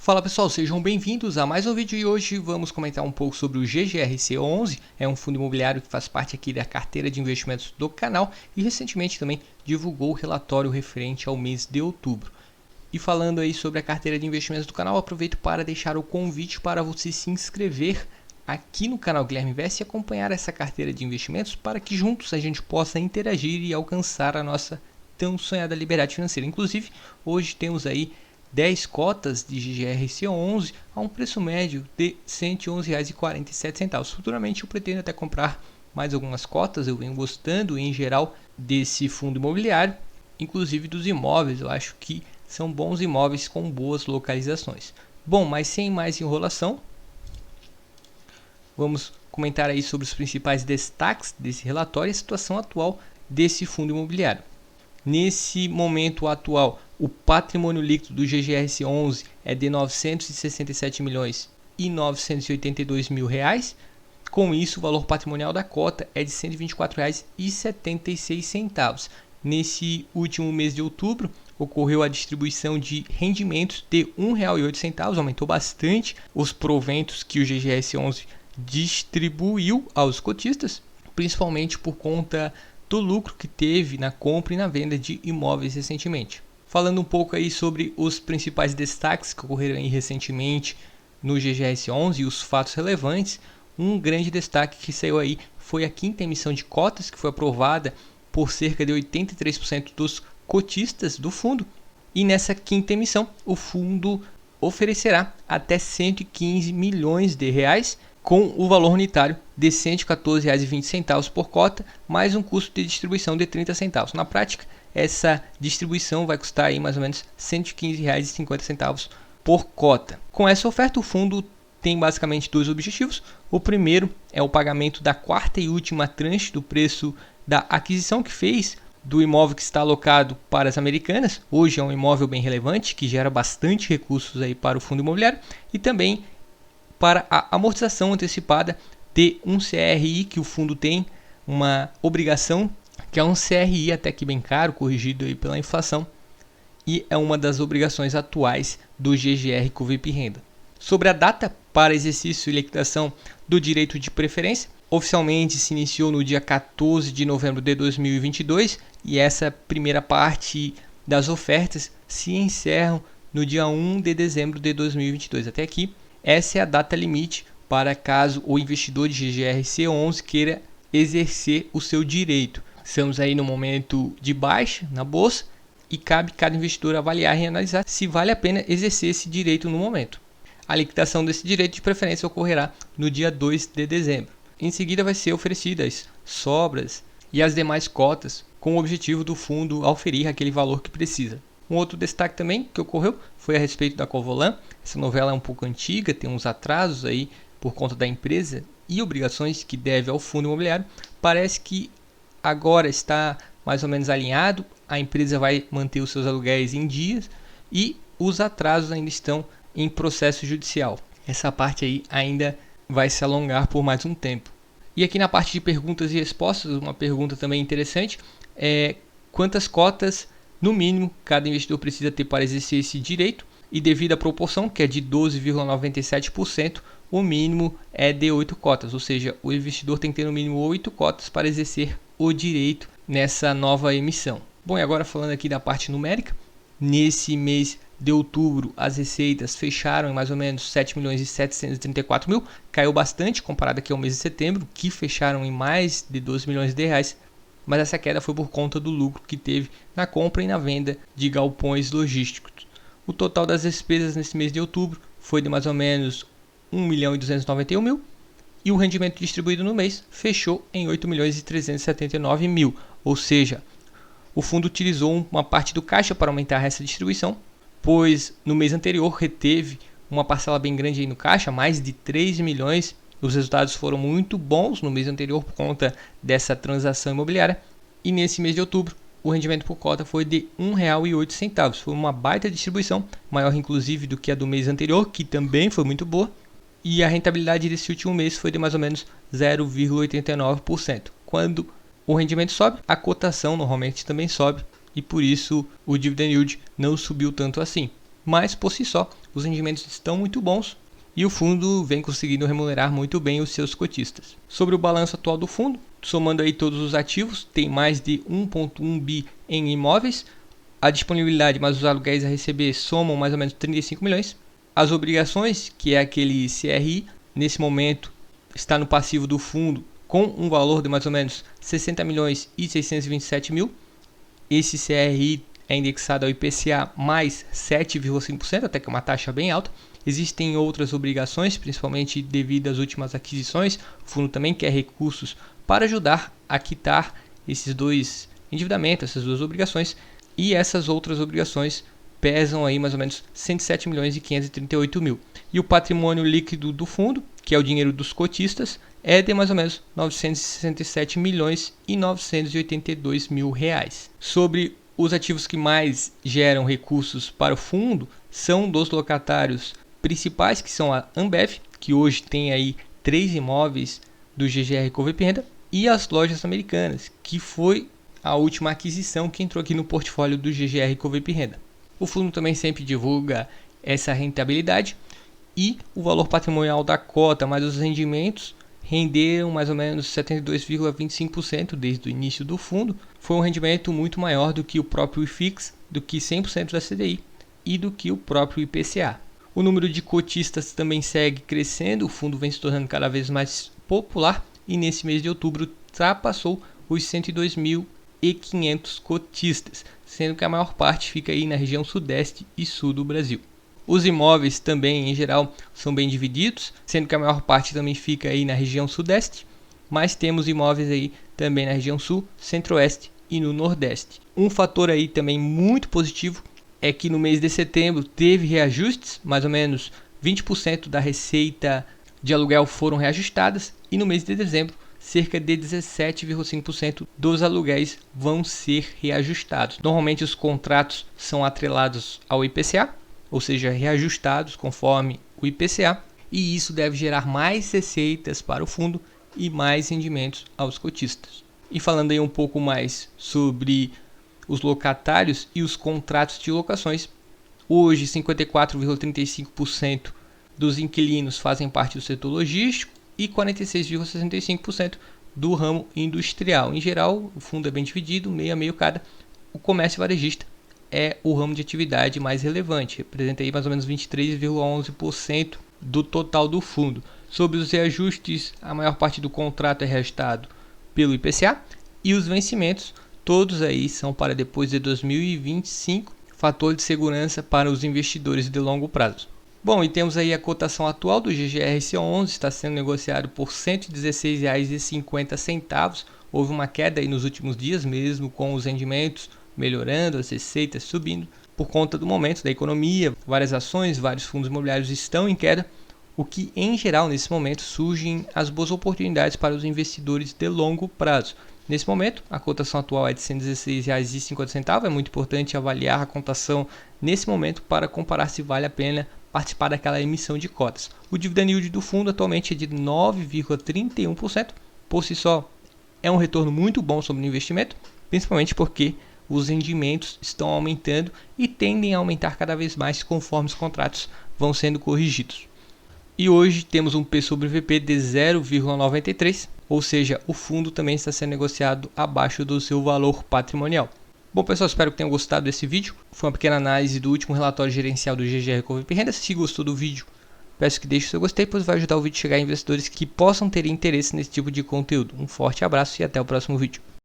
Fala pessoal, sejam bem-vindos a mais um vídeo e hoje vamos comentar um pouco sobre o GGRC11, é um fundo imobiliário que faz parte aqui da carteira de investimentos do canal e recentemente também divulgou o relatório referente ao mês de outubro. E falando aí sobre a carteira de investimentos do canal, aproveito para deixar o convite para você se inscrever aqui no canal Guilherme Invest e acompanhar essa carteira de investimentos para que juntos a gente possa interagir e alcançar a nossa tão sonhada liberdade financeira. Inclusive, hoje temos aí 10 cotas de GGRC11 a um preço médio de R$ 111,47. Futuramente eu pretendo até comprar mais algumas cotas, eu venho gostando em geral desse fundo imobiliário, inclusive dos imóveis, eu acho que são bons imóveis com boas localizações. Bom, mas sem mais enrolação, vamos comentar aí sobre os principais destaques desse relatório e a situação atual desse fundo imobiliário. Nesse momento atual, o patrimônio líquido do GGRC11 é de R$ 967 milhões e 982 mil reais. Com isso, o valor patrimonial da cota é de R$ 124,76. Nesse último mês de outubro, ocorreu a distribuição de rendimentos de R$ 1,08, aumentou bastante os proventos que o GGRC11 distribuiu aos cotistas, principalmente por conta do lucro que teve na compra e na venda de imóveis recentemente. Falando um pouco aí sobre os principais destaques que ocorreram aí recentemente no GGRC11 e os fatos relevantes, um grande destaque que saiu aí foi a quinta emissão de cotas, que foi aprovada por cerca de 83% dos cotistas do fundo. E nessa quinta emissão, o fundo oferecerá até 115 milhões de reais, com o valor unitário de R$ 114,20 por cota, mais um custo de distribuição de 30 centavos. Na prática, essa distribuição vai custar aí mais ou menos R$ 115,50 por cota. Com essa oferta, o fundo tem basicamente dois objetivos. O primeiro é o pagamento da quarta e última tranche do preço da aquisição que fez do imóvel que está alocado para as Americanas. Hoje é um imóvel bem relevante, que gera bastante recursos aí para o fundo imobiliário, e também para a amortização antecipada de um CRI que o fundo tem, uma obrigação que é um CRI até que bem caro, corrigido aí pela inflação, e é uma das obrigações atuais do GGR com VIP Renda. Sobre a data para exercício e liquidação do direito de preferência, oficialmente se iniciou no dia 14 de novembro de 2022 e essa primeira parte das ofertas se encerram no dia 1 de dezembro de 2022. Até aqui, essa é a data limite para caso o investidor de GGRC11 queira exercer o seu direito. Estamos aí no momento de baixa na bolsa e cabe cada investidor avaliar e analisar se vale a pena exercer esse direito no momento. A liquidação desse direito de preferência ocorrerá no dia 2 de dezembro. Em seguida vai ser oferecidas sobras e as demais cotas com o objetivo do fundo auferir aquele valor que precisa. Um outro destaque também que ocorreu foi a respeito da Covolan. Essa novela é um pouco antiga, tem uns atrasos aí por conta da empresa e obrigações que deve ao fundo imobiliário. Parece que agora está mais ou menos alinhado, a empresa vai manter os seus aluguéis em dias e os atrasos ainda estão em processo judicial. Essa parte aí ainda vai se alongar por mais um tempo. E aqui na parte de perguntas e respostas, uma pergunta também interessante é quantas cotas no mínimo cada investidor precisa ter para exercer esse direito, e devido à proporção, que é de 12,97%, o mínimo é de 8 cotas, ou seja, o investidor tem que ter no mínimo 8 cotas para exercer o direito nessa nova emissão. Bom, e agora falando aqui da parte numérica, nesse mês de outubro as receitas fecharam em mais ou menos 7.734.000, caiu bastante comparado aqui ao mês de setembro, que fecharam em mais de 12 milhões de reais. Mas essa queda foi por conta do lucro que teve na compra e na venda de galpões logísticos. O total das despesas nesse mês de outubro foi de mais ou menos 1.291.000 e o rendimento distribuído no mês fechou em 8.379.000, ou seja, o fundo utilizou uma parte do caixa para aumentar essa distribuição, pois no mês anterior reteve uma parcela bem grande aí no caixa, mais de 3 milhões. Os resultados foram muito bons no mês anterior por conta dessa transação imobiliária. E nesse mês de outubro, o rendimento por cota foi de R$ 1,08. Foi uma baita distribuição, maior inclusive do que a do mês anterior, que também foi muito boa. E a rentabilidade desse último mês foi de mais ou menos 0,89%. Quando o rendimento sobe, a cotação normalmente também sobe. E por isso o dividend yield não subiu tanto assim. mas por si só os rendimentos estão muito bons e o fundo vem conseguindo remunerar muito bem os seus cotistas. Sobre o balanço atual do fundo, somando aí todos os ativos, tem mais de 1,1 bi em imóveis, a disponibilidade mais os aluguéis a receber somam mais ou menos 35 milhões. As obrigações, que é aquele CRI, nesse momento está no passivo do fundo com um valor de mais ou menos 60 milhões e 627 mil. Esse CRI é indexado ao IPCA mais 7,5%, até que é uma taxa bem alta. Existem outras obrigações, principalmente devido às últimas aquisições. O fundo também quer recursos para ajudar a quitar esses dois endividamentos, essas duas obrigações. E essas outras obrigações pesam aí mais ou menos 107 milhões e 538 mil. E o patrimônio líquido do fundo, que é o dinheiro dos cotistas, é de mais ou menos 967 milhões e 982 mil reais. Sobre os ativos que mais geram recursos para o fundo, são dos locatários principais, que são a Ambev, que hoje tem aí 3 imóveis do GGR Correia Renda, e as lojas americanas, que foi a última aquisição que entrou aqui no portfólio do GGR Correia Renda. O fundo também sempre divulga essa rentabilidade e o valor patrimonial da cota, mais os rendimentos, renderam mais ou menos 72,25% desde o início do fundo. Foi um rendimento muito maior do que o próprio IFIX, do que 100% da CDI e do que o próprio IPCA. O número de cotistas também segue crescendo, o fundo vem se tornando cada vez mais popular e nesse mês de outubro ultrapassou os 102.500 cotistas, sendo que a maior parte fica aí na região sudeste e sul do Brasil. Os imóveis também, em geral, são bem divididos, sendo que a maior parte também fica aí na região sudeste, mas temos imóveis aí também na região sul, centro-oeste e no nordeste. Um fator aí também muito positivo é que no mês de setembro teve reajustes, mais ou menos 20% da receita de aluguel foram reajustadas, e no mês de dezembro cerca de 17,5% dos aluguéis vão ser reajustados. Normalmente os contratos são atrelados ao IPCA, ou seja, reajustados conforme o IPCA, e isso deve gerar mais receitas para o fundo e mais rendimentos aos cotistas. E falando aí um pouco mais sobre os locatários e os contratos de locações, hoje 54,35% dos inquilinos fazem parte do setor logístico e 46,65% do ramo industrial. Em geral, o fundo é bem dividido, meio a meio cada. O comércio varejista é o ramo de atividade mais relevante, representa aí mais ou menos 23,11% do total do fundo. Sobre os reajustes, a maior parte do contrato é reajustado pelo IPCA e os vencimentos, todos aí são para depois de 2025, fator de segurança para os investidores de longo prazo. Bom, e temos aí a cotação atual do GGRC11, está sendo negociado por R$ 116,50. Houve uma queda aí nos últimos dias, mesmo com os rendimentos melhorando, as receitas subindo, por conta do momento da economia. Várias ações, vários fundos imobiliários estão em queda, o que em geral nesse momento surgem as boas oportunidades para os investidores de longo prazo. Nesse momento, a cotação atual é de R$ 116,50. É muito importante avaliar a cotação nesse momento para comparar se vale a pena participar daquela emissão de cotas. O dividend yield do fundo atualmente é de 9,31%. Por si só, é um retorno muito bom sobre o investimento, principalmente porque os rendimentos estão aumentando e tendem a aumentar cada vez mais conforme os contratos vão sendo corrigidos. E hoje temos um P sobre VP de 0,93, ou seja, o fundo também está sendo negociado abaixo do seu valor patrimonial. Bom pessoal, espero que tenham gostado desse vídeo. Foi uma pequena análise do último relatório gerencial do GGR Correia Renda. Se gostou do vídeo, peço que deixe o seu gostei, pois vai ajudar o vídeo a chegar a investidores que possam ter interesse nesse tipo de conteúdo. Um forte abraço e até o próximo vídeo.